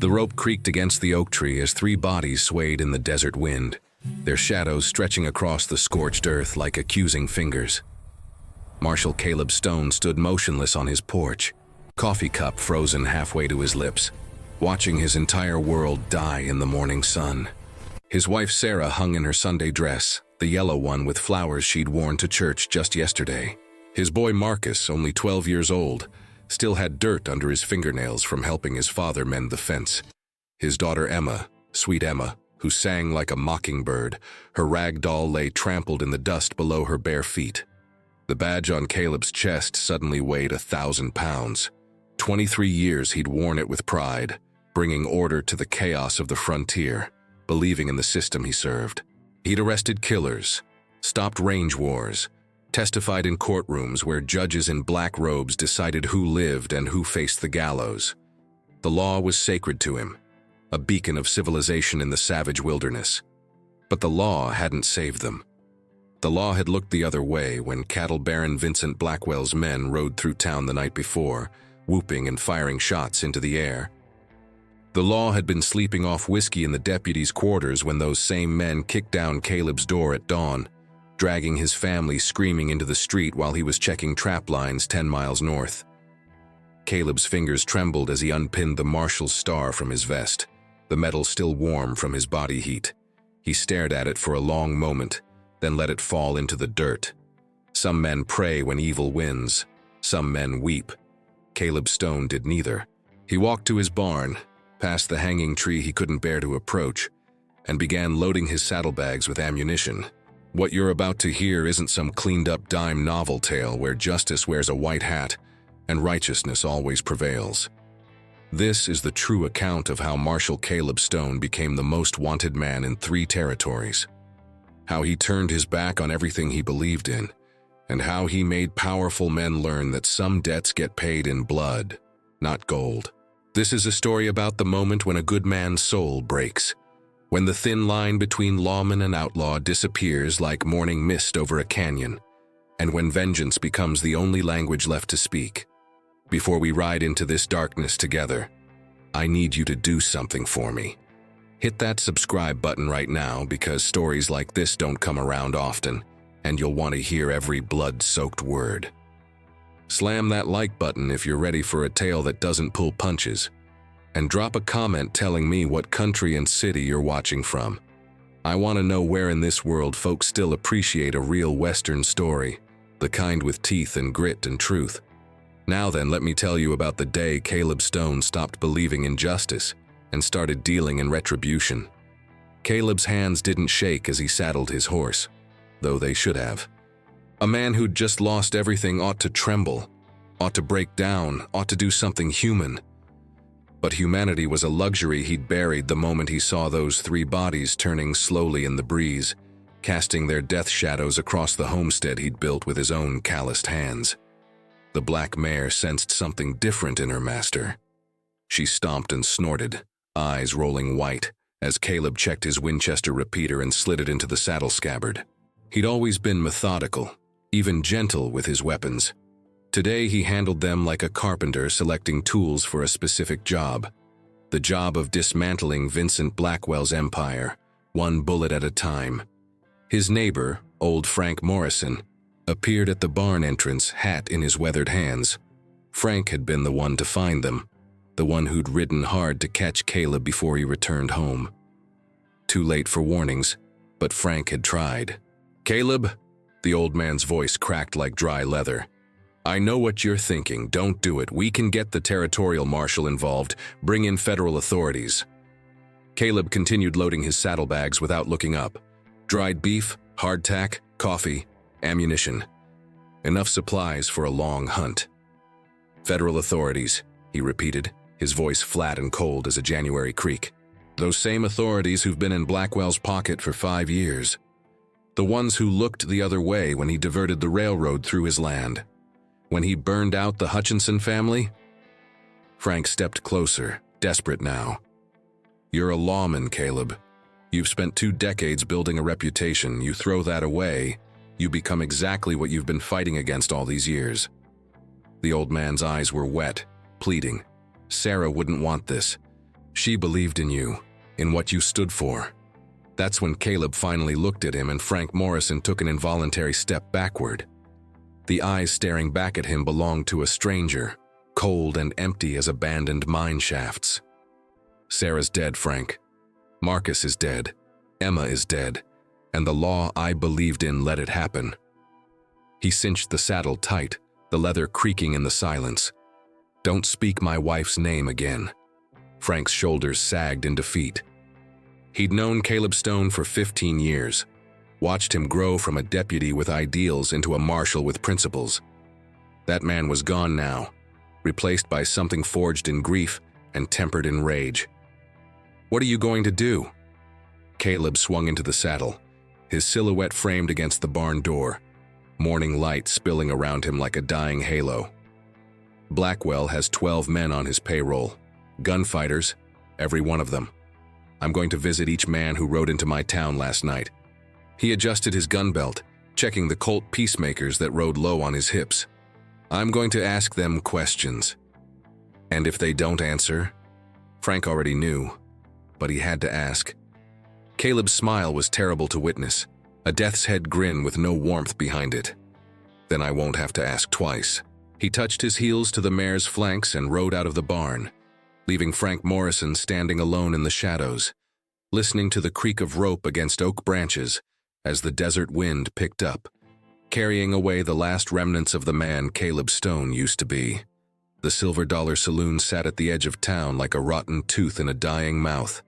The rope creaked against the oak tree as three bodies swayed in the desert wind, their shadows stretching across the scorched earth like accusing fingers. Marshal Caleb Stone stood motionless on his porch, coffee cup frozen halfway to his lips, watching his entire world die in the morning sun. His wife Sarah hung in her Sunday dress, the yellow one with flowers she'd worn to church just yesterday. His boy Marcus, only 12 years old, still had dirt under his fingernails from helping his father mend the fence. His daughter Emma, sweet Emma, who sang like a mockingbird, her rag doll lay trampled in the dust below her bare feet. The badge on Caleb's chest suddenly weighed 1,000 pounds. 23 years he'd worn it with pride, bringing order to the chaos of the frontier, believing in the system he served. He'd arrested killers, stopped range wars, testified in courtrooms where judges in black robes decided who lived and who faced the gallows. The law was sacred to him, a beacon of civilization in the savage wilderness. But the law hadn't saved them. The law had looked the other way when cattle baron Vincent Blackwell's men rode through town the night before, whooping and firing shots into the air. The law had been sleeping off whiskey in the deputies' quarters when those same men kicked down Caleb's door at dawn, dragging his family screaming into the street while he was checking trap lines 10 miles north. Caleb's fingers trembled as he unpinned the Marshal's star from his vest, the metal still warm from his body heat. He stared at it for a long moment, then let it fall into the dirt. Some men pray when evil wins. Some men weep. Caleb Stone did neither. He walked to his barn, past the hanging tree he couldn't bear to approach, and began loading his saddlebags with ammunition. What you're about to hear isn't some cleaned-up dime novel tale where justice wears a white hat and righteousness always prevails. This is the true account of how Marshal Caleb Stone became the most wanted man in 3 territories. How he turned his back on everything he believed in, and how he made powerful men learn that some debts get paid in blood, not gold. This is a story about the moment when a good man's soul breaks, when the thin line between lawman and outlaw disappears like morning mist over a canyon, and when vengeance becomes the only language left to speak. Before we ride into this darkness together, I need you to do something for me. Hit that subscribe button right now because stories like this don't come around often, and you'll want to hear every blood-soaked word. Slam that like button if you're ready for a tale that doesn't pull punches, and drop a comment telling me what country and city you're watching from. I want to know where in this world folks still appreciate a real Western story, the kind with teeth and grit and truth. Now then, let me tell you about the day Caleb Stone stopped believing in justice and started dealing in retribution. Caleb's hands didn't shake as he saddled his horse, though they should have. A man who'd just lost everything ought to tremble, ought to break down, ought to do something human. But humanity was a luxury he'd buried the moment he saw those 3 bodies turning slowly in the breeze, casting their death shadows across the homestead he'd built with his own calloused hands. The black mare sensed something different in her master. She stomped and snorted, eyes rolling white, as Caleb checked his Winchester repeater and slid it into the saddle scabbard. He'd always been methodical, even gentle with his weapons. Today he handled them like a carpenter selecting tools for a specific job. The job of dismantling Vincent Blackwell's empire, one bullet at a time. His neighbor, old Frank Morrison, appeared at the barn entrance, hat in his weathered hands. Frank had been the one to find them, the one who'd ridden hard to catch Caleb before he returned home. Too late for warnings, but Frank had tried. "Caleb," the old man's voice cracked like dry leather. "I know what you're thinking. Don't do it. We can get the territorial marshal involved. Bring in federal authorities." Caleb continued loading his saddlebags without looking up. Dried beef, hardtack, coffee, ammunition. Enough supplies for a long hunt. "Federal authorities," he repeated, his voice flat and cold as a January creek. "Those same authorities who've been in Blackwell's pocket for 5 years. The ones who looked the other way when he diverted the railroad through his land. When he burned out the Hutchinson family?" Frank stepped closer, desperate now. "You're a lawman, Caleb. You've spent 2 decades building a reputation. You throw that away, you become exactly what you've been fighting against all these years." The old man's eyes were wet, pleading. Sarah wouldn't want this. She believed in you, in what you stood for. That's when Caleb finally looked at him and Frank Morrison took an involuntary step backward. The eyes staring back at him belonged to a stranger, cold and empty as abandoned mine shafts. Sarah's dead, Frank. Marcus is dead. Emma is dead. And the law I believed in let it happen. He cinched the saddle tight, the leather creaking in the silence. Don't speak my wife's name again. Frank's shoulders sagged in defeat. He'd known Caleb Stone for 15 years, watched him grow from a deputy with ideals into a marshal with principles. That man was gone now, replaced by something forged in grief and tempered in rage. What are you going to do? Caleb swung into the saddle, his silhouette framed against the barn door, morning light spilling around him like a dying halo. Blackwell has 12 men on his payroll, gunfighters, every one of them. I'm going to visit each man who rode into my town last night. He adjusted his gun belt, checking the Colt peacemakers that rode low on his hips. I'm going to ask them questions. And if they don't answer? Frank already knew, but he had to ask. Caleb's smile was terrible to witness, a death's head grin with no warmth behind it. Then I won't have to ask twice. He touched his heels to the mare's flanks and rode out of the barn, leaving Frank Morrison standing alone in the shadows, listening to the creak of rope against oak branches as the desert wind picked up, carrying away the last remnants of the man Caleb Stone used to be. The Silver Dollar Saloon sat at the edge of town like a rotten tooth in a dying mouth,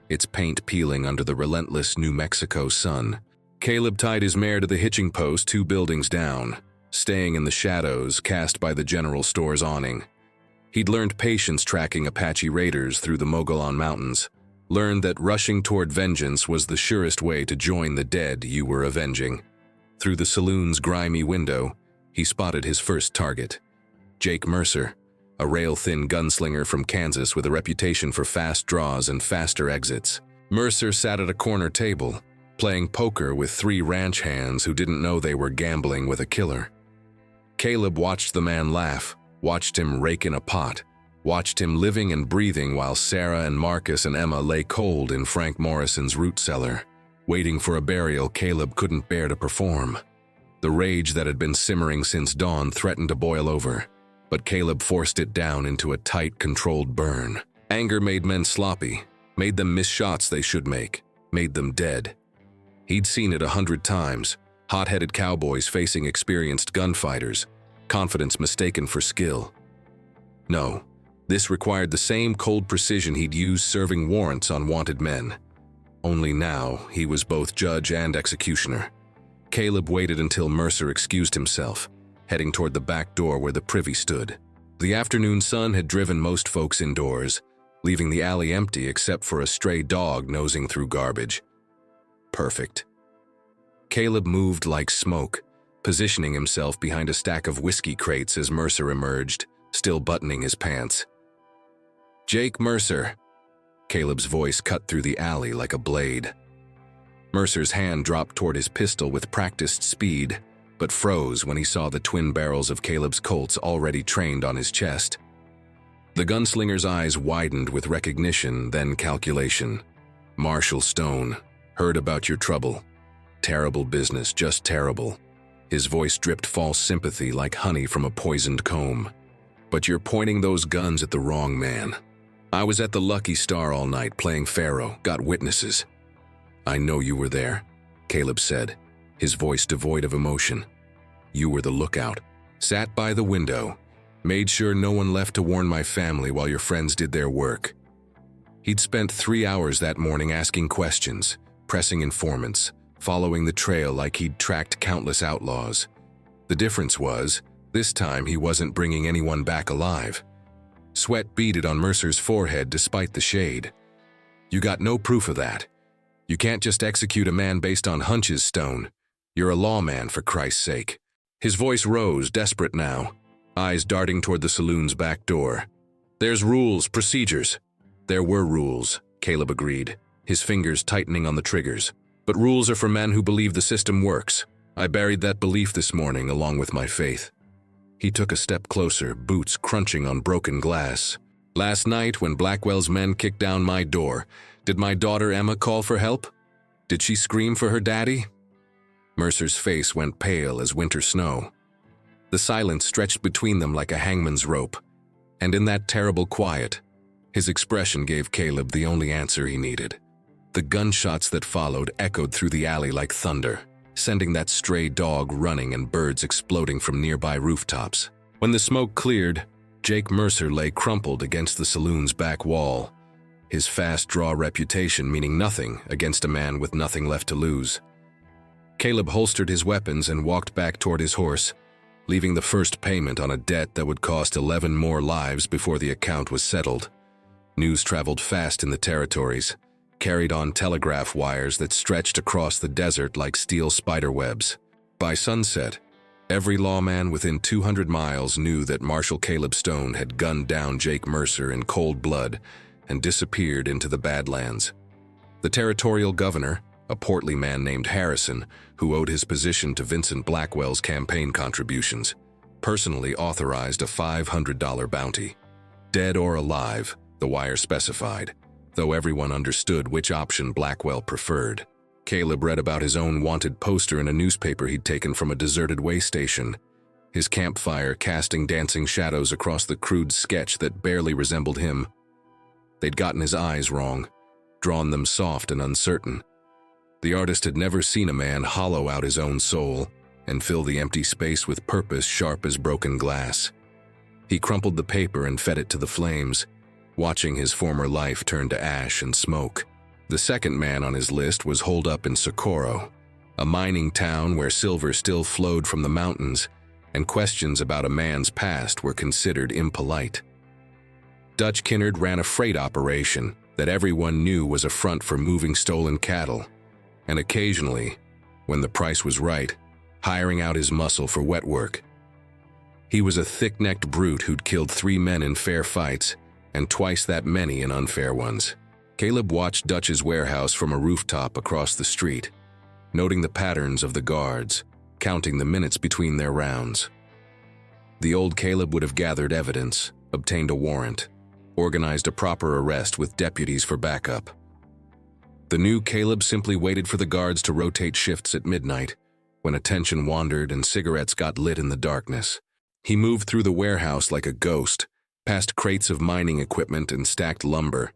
its paint peeling under the relentless New Mexico sun. Caleb tied his mare to the hitching post 2 buildings down, staying in the shadows cast by the general store's awning. He'd learned patience tracking Apache raiders through the Mogollon Mountains, learned that rushing toward vengeance was the surest way to join the dead you were avenging. Through the saloon's grimy window, he spotted his first target, Jake Mercer, a rail-thin gunslinger from Kansas with a reputation for fast draws and faster exits. Mercer sat at a corner table, playing poker with 3 ranch hands who didn't know they were gambling with a killer. Caleb watched the man laugh, watched him rake in a pot, watched him living and breathing while Sarah and Marcus and Emma lay cold in Frank Morrison's root cellar, waiting for a burial Caleb couldn't bear to perform. The rage that had been simmering since dawn threatened to boil over, but Caleb forced it down into a tight, controlled burn. Anger made men sloppy, made them miss shots they should make, made them dead. He'd seen it 100 times, hot-headed cowboys facing experienced gunfighters, confidence mistaken for skill. No, this required the same cold precision he'd used serving warrants on wanted men. Only now, he was both judge and executioner. Caleb waited until Mercer excused himself, heading toward the back door where the privy stood. The afternoon sun had driven most folks indoors, leaving the alley empty except for a stray dog nosing through garbage. Perfect. Caleb moved like smoke, positioning himself behind a stack of whiskey crates as Mercer emerged, still buttoning his pants. Jake Mercer. Caleb's voice cut through the alley like a blade. Mercer's hand dropped toward his pistol with practiced speed, but froze when he saw the twin barrels of Caleb's Colts already trained on his chest. The gunslinger's eyes widened with recognition, then calculation. Marshal Stone, heard about your trouble. Terrible business, just terrible. His voice dripped false sympathy like honey from a poisoned comb. But you're pointing those guns at the wrong man. I was at the Lucky Star all night playing Pharaoh, got witnesses. I know you were there, Caleb said, his voice devoid of emotion. You were the lookout, sat by the window, made sure no one left to warn my family while your friends did their work. He'd spent 3 hours that morning asking questions, pressing informants, following the trail like he'd tracked countless outlaws. The difference was, this time he wasn't bringing anyone back alive. Sweat beaded on Mercer's forehead despite the shade. You got no proof of that. You can't just execute a man based on hunches, Stone. You're a lawman, for Christ's sake. His voice rose, desperate now, eyes darting toward the saloon's back door. There's rules, procedures. There were rules, Caleb agreed, his fingers tightening on the triggers. But rules are for men who believe the system works. I buried that belief this morning along with my faith. He took a step closer, boots crunching on broken glass. Last night, when Blackwell's men kicked down my door, did my daughter Emma call for help? Did she scream for her daddy?" Mercer's face went pale as winter snow. The silence stretched between them like a hangman's rope, and in that terrible quiet, his expression gave Caleb the only answer he needed. The gunshots that followed echoed through the alley like thunder, sending that stray dog running and birds exploding from nearby rooftops. When the smoke cleared, Jake Mercer lay crumpled against the saloon's back wall, his fast-draw reputation meaning nothing against a man with nothing left to lose. Caleb holstered his weapons and walked back toward his horse, leaving the first payment on a debt that would cost 11 more lives before the account was settled. News traveled fast in the territories, carried on telegraph wires that stretched across the desert like steel spiderwebs. By sunset, every lawman within 200 miles knew that Marshal Caleb Stone had gunned down Jake Mercer in cold blood and disappeared into the Badlands. The territorial governor, a portly man named Harrison, who owed his position to Vincent Blackwell's campaign contributions, personally authorized a $500 bounty. Dead or alive, the wire specified, though everyone understood which option Blackwell preferred. Caleb read about his own wanted poster in a newspaper he'd taken from a deserted way station, his campfire casting dancing shadows across the crude sketch that barely resembled him. They'd gotten his eyes wrong, drawn them soft and uncertain. The artist had never seen a man hollow out his own soul and fill the empty space with purpose sharp as broken glass. He crumpled the paper and fed it to the flames, watching his former life turn to ash and smoke. The second man on his list was holed up in Socorro, a mining town where silver still flowed from the mountains, and questions about a man's past were considered impolite. Dutch Kinnard ran a freight operation that everyone knew was a front for moving stolen cattle, and occasionally, when the price was right, hiring out his muscle for wet work. He was a thick-necked brute who'd killed 3 men in fair fights and twice that many in unfair ones. Caleb watched Dutch's warehouse from a rooftop across the street, noting the patterns of the guards, counting the minutes between their rounds. The old Caleb would have gathered evidence, obtained a warrant, organized a proper arrest with deputies for backup. The new Caleb simply waited for the guards to rotate shifts at midnight, when attention wandered and cigarettes got lit in the darkness. He moved through the warehouse like a ghost, past crates of mining equipment and stacked lumber,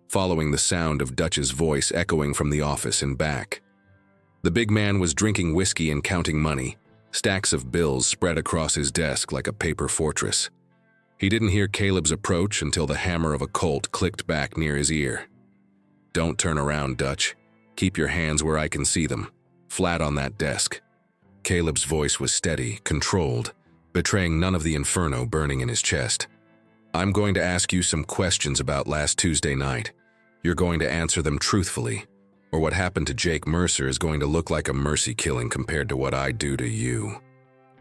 following the sound of Dutch's voice echoing from the office and back. The big man was drinking whiskey and counting money, stacks of bills spread across his desk like a paper fortress. He didn't hear Caleb's approach until the hammer of a Colt clicked back near his ear. "Don't turn around, Dutch. Keep your hands where I can see them, flat on that desk." Caleb's voice was steady, controlled, betraying none of the inferno burning in his chest. "I'm going to ask you some questions about last Tuesday night. You're going to answer them truthfully, or what happened to Jake Mercer is going to look like a mercy killing compared to what I do to you."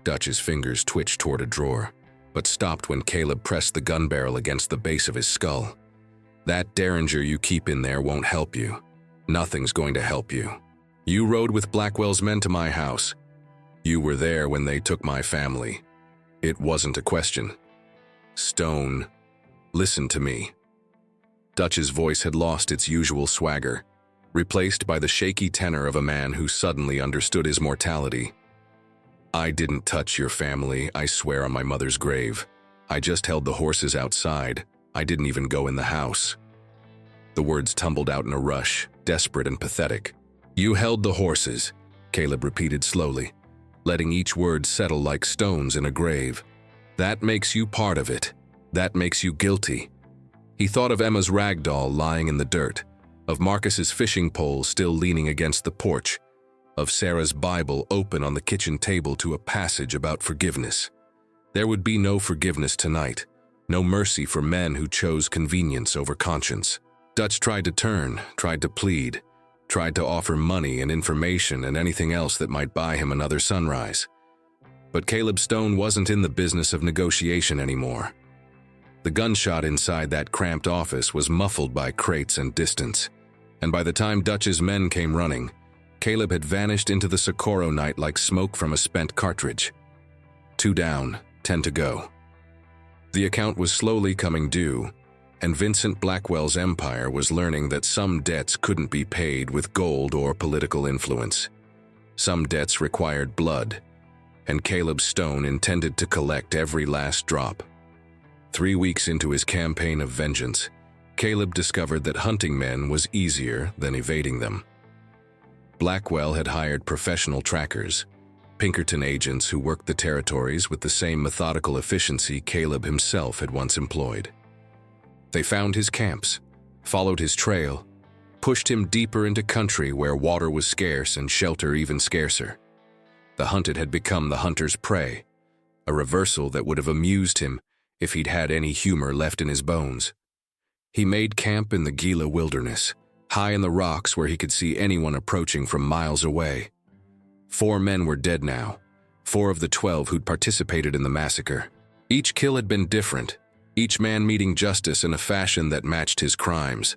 Dutch's fingers twitched toward a drawer, but stopped when Caleb pressed the gun barrel against the base of his skull. "That derringer you keep in there won't help you. Nothing's going to help you. You rode with Blackwell's men to my house. You were there when they took my family. It wasn't a question. Stone, listen to me." Dutch's voice had lost its usual swagger, replaced by the shaky tenor of a man who suddenly understood his mortality. "I didn't touch your family, I swear on my mother's grave. I just held the horses outside. I didn't even go in the house." The words tumbled out in a rush, desperate and pathetic. "You held the horses," Caleb repeated slowly, letting each word settle like stones in a grave. "That makes you part of it. That makes you guilty." He thought of Emma's rag doll lying in the dirt, of Marcus's fishing pole still leaning against the porch, of Sarah's Bible open on the kitchen table to a passage about forgiveness. There would be no forgiveness tonight, no mercy for men who chose convenience over conscience. Dutch tried to turn, tried to plead, tried to offer money and information and anything else that might buy him another sunrise. But Caleb Stone wasn't in the business of negotiation anymore. The gunshot inside that cramped office was muffled by crates and distance, and by the time Dutch's men came running, Caleb had vanished into the Socorro night like smoke from a spent cartridge. 2 down, 10 to go. The account was slowly coming due, and Vincent Blackwell's empire was learning that some debts couldn't be paid with gold or political influence. Some debts required blood, and Caleb Stone intended to collect every last drop. 3 weeks into his campaign of vengeance, Caleb discovered that hunting men was easier than evading them. Blackwell had hired professional trackers, Pinkerton agents who worked the territories with the same methodical efficiency Caleb himself had once employed. They found his camps, followed his trail, pushed him deeper into country where water was scarce and shelter even scarcer. The hunted had become the hunter's prey, a reversal that would have amused him if he'd had any humor left in his bones. He made camp in the Gila wilderness, high in the rocks where he could see anyone approaching from miles away. 4 men were dead now, 4 of the 12 who'd participated in the massacre. Each kill had been different, each man meeting justice in a fashion that matched his crimes.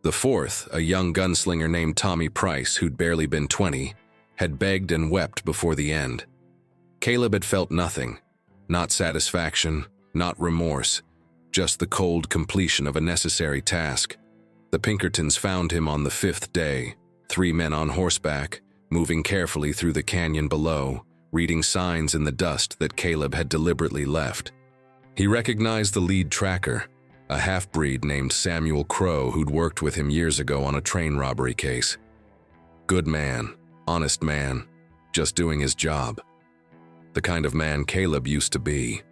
The 4th, a young gunslinger named Tommy Price, who'd barely been 20, had begged and wept before the end. Caleb had felt nothing, not satisfaction, not remorse, just the cold completion of a necessary task. The Pinkertons found him on the 5th day, 3 men on horseback, moving carefully through the canyon below, reading signs in the dust that Caleb had deliberately left. He recognized the lead tracker, a half-breed named Samuel Crow who'd worked with him years ago on a train robbery case. Good man, honest man, just doing his job. The kind of man Caleb used to be.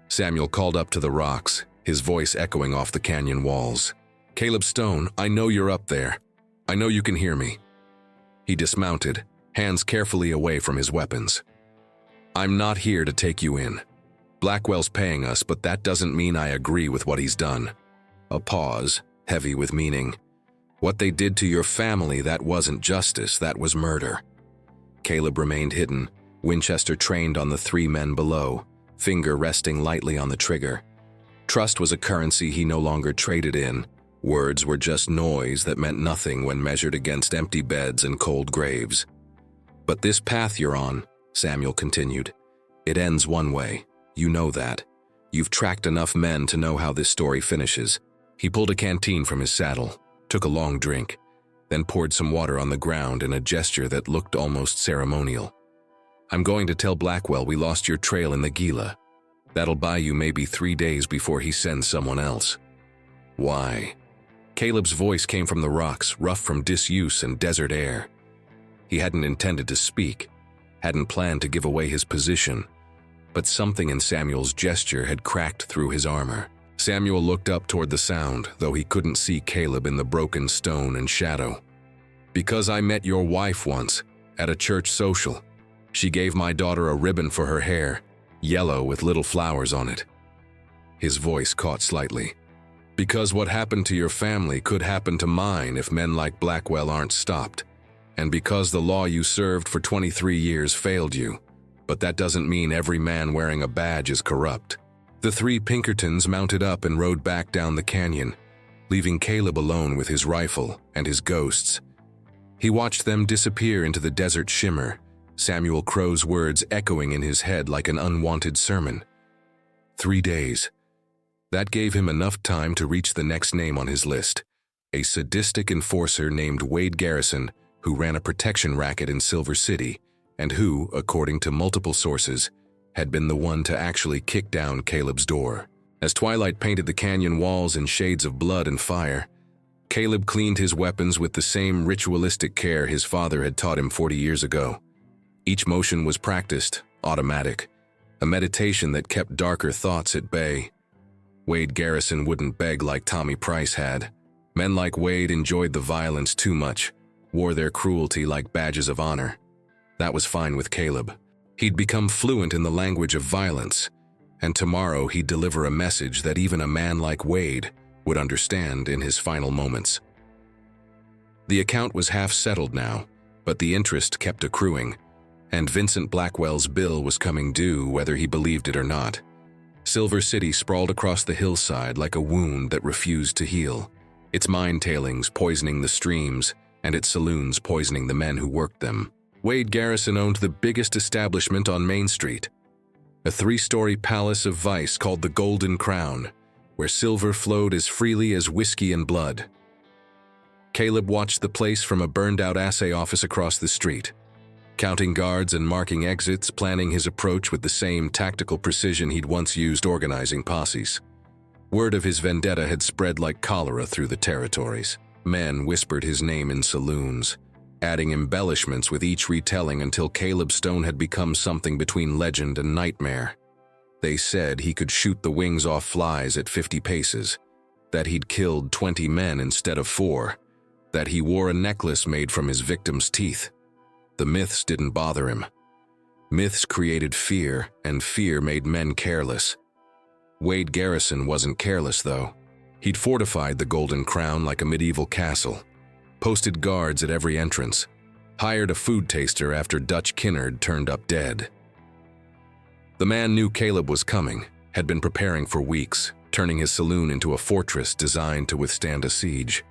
Samuel called up to the rocks, his voice echoing off the canyon walls. "Caleb Stone, I know you're up there. I know you can hear me." He dismounted, hands carefully away from his weapons. "I'm not here to take you in. Blackwell's paying us, but that doesn't mean I agree with what he's done." A pause, heavy with meaning. "What they did to your family, that wasn't justice, that was murder." Caleb remained hidden, Winchester trained on the 3 men below, finger resting lightly on the trigger. Trust was a currency he no longer traded in. Words were just noise that meant nothing when measured against empty beds and cold graves. "But this path you're on," Samuel continued, "it ends one way. You know that. You've tracked enough men to know how this story finishes." He pulled a canteen from his saddle, took a long drink, then poured some water on the ground in a gesture that looked almost ceremonial. "I'm going to tell Blackwell we lost your trail in the Gila. That'll buy you maybe 3 days before he sends someone else." "Why?" Caleb's voice came from the rocks, rough from disuse and desert air. He hadn't intended to speak, hadn't planned to give away his position, but something in Samuel's gesture had cracked through his armor. Samuel looked up toward the sound, though he couldn't see Caleb in the broken stone and shadow. "Because I met your wife once, at a church social. She gave my daughter a ribbon for her hair, yellow with little flowers on it." His voice caught slightly. "Because what happened to your family could happen to mine if men like Blackwell aren't stopped. And because the law you served for 23 years failed you. But that doesn't mean every man wearing a badge is corrupt." The 3 Pinkertons mounted up and rode back down the canyon, leaving Caleb alone with his rifle and his ghosts. He watched them disappear into the desert shimmer, Samuel Crow's words echoing in his head like an unwanted sermon. 3 days. That gave him enough time to reach the next name on his list, a sadistic enforcer named Wade Garrison who ran a protection racket in Silver City and who, according to multiple sources, had been the one to actually kick down Caleb's door. As twilight painted the canyon walls in shades of blood and fire, Caleb cleaned his weapons with the same ritualistic care his father had taught him 40 years ago. Each motion was practiced, automatic, a meditation that kept darker thoughts at bay. Wade Garrison wouldn't beg like Tommy Price had. Men like Wade enjoyed the violence too much, wore their cruelty like badges of honor. That was fine with Caleb. He'd become fluent in the language of violence, and tomorrow he'd deliver a message that even a man like Wade would understand in his final moments. The account was half settled now, but the interest kept accruing, and Vincent Blackwell's bill was coming due whether he believed it or not. Silver City sprawled across the hillside like a wound that refused to heal, its mine tailings poisoning the streams and its saloons poisoning the men who worked them. Wade Garrison owned the biggest establishment on Main Street, a 3-story palace of vice called the Golden Crown, where silver flowed as freely as whiskey and blood. Caleb watched the place from a burned-out assay office across the street, counting guards and marking exits, planning his approach with the same tactical precision he'd once used organizing posses. Word of his vendetta had spread like cholera through the territories. Men whispered his name in saloons, adding embellishments with each retelling until Caleb Stone had become something between legend and nightmare. They said he could shoot the wings off flies at 50 paces, that he'd killed 20 men instead of 4, that he wore a necklace made from his victims' teeth. The myths didn't bother him. Myths created fear, and fear made men careless. Wade Garrison wasn't careless, though. He'd fortified the Golden Crown like a medieval castle, posted guards at every entrance, hired a food taster after Dutch Kinnard turned up dead. The man knew Caleb was coming, had been preparing for weeks, turning his saloon into a fortress designed to withstand a siege.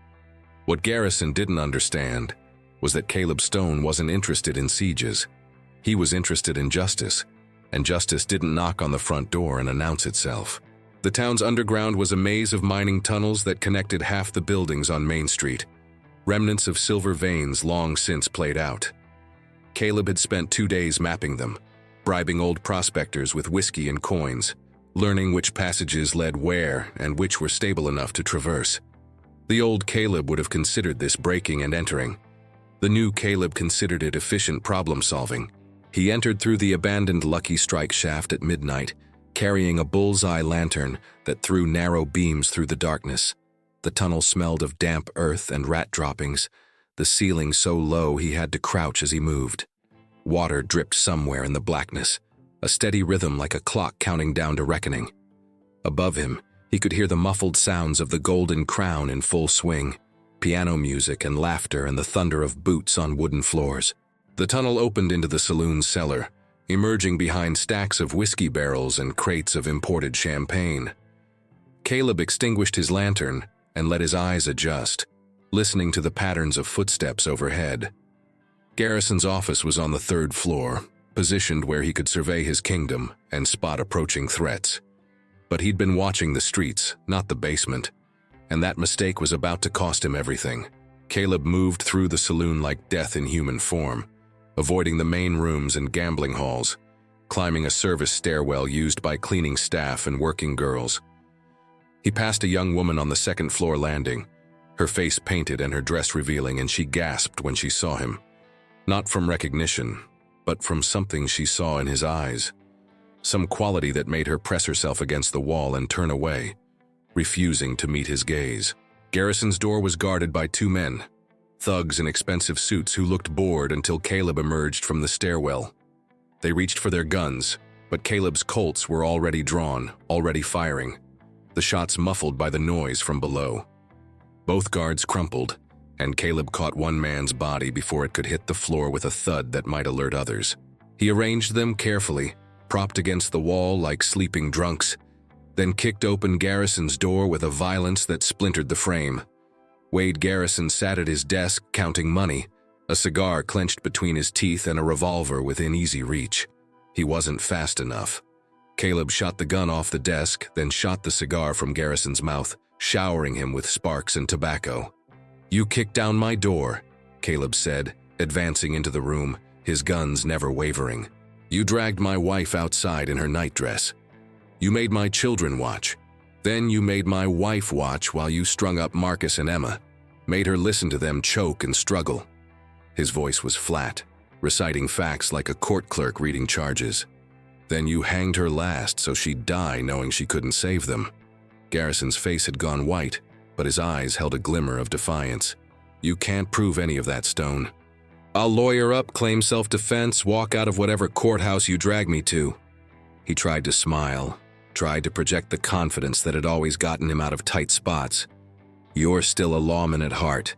What Garrison didn't understand was that Caleb Stone wasn't interested in sieges. He was interested in justice, and justice didn't knock on the front door and announce itself. The town's underground was a maze of mining tunnels that connected half the buildings on Main Street, remnants of silver veins long since played out. Caleb had spent 2 days mapping them, bribing old prospectors with whiskey and coins, learning which passages led where and which were stable enough to traverse. The old Caleb would have considered this breaking and entering. The new Caleb considered it efficient problem-solving. He entered through the abandoned Lucky Strike shaft at midnight, carrying a bullseye lantern that threw narrow beams through the darkness. The tunnel smelled of damp earth and rat droppings, the ceiling so low he had to crouch as he moved. Water dripped somewhere in the blackness, a steady rhythm like a clock counting down to reckoning. Above him, he could hear the muffled sounds of the Golden Crown in full swing, piano music and laughter and the thunder of boots on wooden floors. The tunnel opened into the saloon's cellar, emerging behind stacks of whiskey barrels and crates of imported champagne. Caleb extinguished his lantern and let his eyes adjust, listening to the patterns of footsteps overhead. Garrison's office was on the 3rd floor, positioned where he could survey his kingdom and spot approaching threats. But he'd been watching the streets, not the basement, and that mistake was about to cost him everything. Caleb moved through the saloon like death in human form, avoiding the main rooms and gambling halls, climbing a service stairwell used by cleaning staff and working girls. He passed a young woman on the 2nd floor landing, her face painted and her dress revealing, and she gasped when she saw him. Not from recognition, but from something she saw in his eyes. Some quality that made her press herself against the wall and turn away, refusing to meet his gaze. Garrison's door was guarded by 2 men, thugs in expensive suits who looked bored until Caleb emerged from the stairwell. They reached for their guns, but Caleb's Colts were already drawn, already firing, the shots muffled by the noise from below. Both guards crumpled, and Caleb caught one man's body before it could hit the floor with a thud that might alert others. He arranged them carefully, propped against the wall like sleeping drunks, then kicked open Garrison's door with a violence that splintered the frame. Wade Garrison sat at his desk counting money, a cigar clenched between his teeth and a revolver within easy reach. He wasn't fast enough. Caleb shot the gun off the desk, then shot the cigar from Garrison's mouth, showering him with sparks and tobacco. "You kicked down my door," Caleb said, advancing into the room, his guns never wavering. "You dragged my wife outside in her nightdress. You made my children watch. Then you made my wife watch while you strung up Marcus and Emma, made her listen to them choke and struggle." His voice was flat, reciting facts like a court clerk reading charges. "Then you hanged her last so she'd die knowing she couldn't save them." Garrison's face had gone white, but his eyes held a glimmer of defiance. "You can't prove any of that, Stone. I'll lawyer up, claim self-defense, walk out of whatever courthouse you drag me to." He tried to smile, tried to project the confidence that had always gotten him out of tight spots. "You're still a lawman at heart.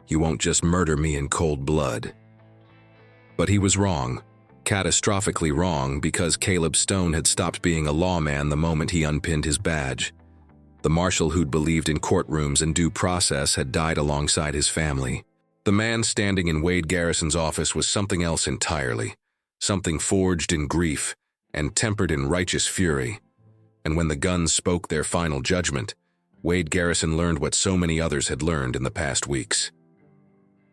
You won't just murder me in cold blood." But he was wrong, catastrophically wrong, because Caleb Stone had stopped being a lawman the moment he unpinned his badge. The marshal who'd believed in courtrooms and due process had died alongside his family. The man standing in Wade Garrison's office was something else entirely, something forged in grief and tempered in righteous fury. And when the guns spoke their final judgment, Wade Garrison learned what so many others had learned in the past weeks.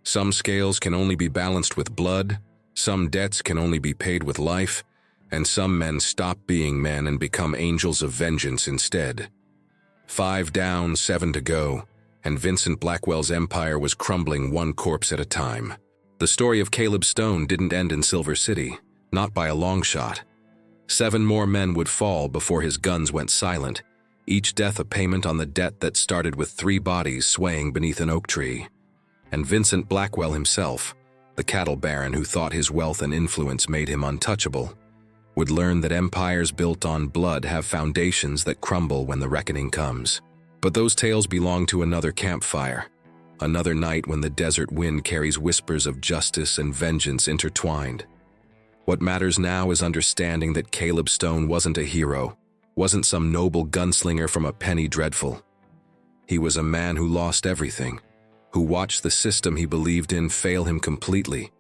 Some scales can only be balanced with blood, some debts can only be paid with life, and some men stop being men and become angels of vengeance instead. 5 down, 7 to go, and Vincent Blackwell's empire was crumbling one corpse at a time. The story of Caleb Stone didn't end in Silver City, not by a long shot. 7 more men would fall before his guns went silent, each death a payment on the debt that started with 3 bodies swaying beneath an oak tree. And Vincent Blackwell himself, the cattle baron who thought his wealth and influence made him untouchable, would learn that empires built on blood have foundations that crumble when the reckoning comes. But those tales belong to another campfire, another night when the desert wind carries whispers of justice and vengeance intertwined. What matters now is understanding that Caleb Stone wasn't a hero, wasn't some noble gunslinger from a penny dreadful. He was a man who lost everything, who watched the system he believed in fail him completely,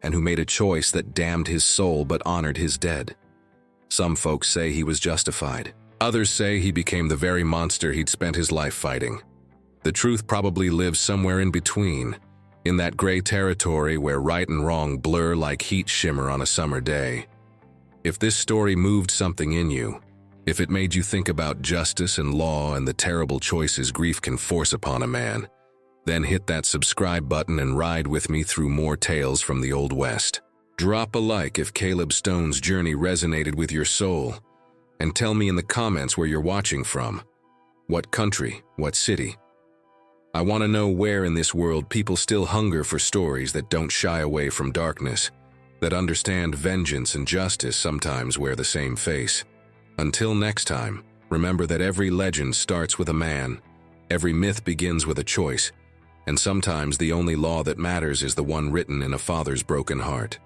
and who made a choice that damned his soul but honored his dead. Some folks say he was justified. Others say he became the very monster he'd spent his life fighting. The truth probably lives somewhere in between, in that gray territory where right and wrong blur like heat shimmer on a summer day. If this story moved something in you, if it made you think about justice and law and the terrible choices grief can force upon a man, then hit that subscribe button and ride with me through more tales from the Old West. Drop a like if Caleb Stone's journey resonated with your soul, and tell me in the comments where you're watching from. What country, what city? I want to know where in this world people still hunger for stories that don't shy away from darkness, that understand vengeance and justice sometimes wear the same face. Until next time, remember that every legend starts with a man, every myth begins with a choice, and sometimes the only law that matters is the one written in a father's broken heart.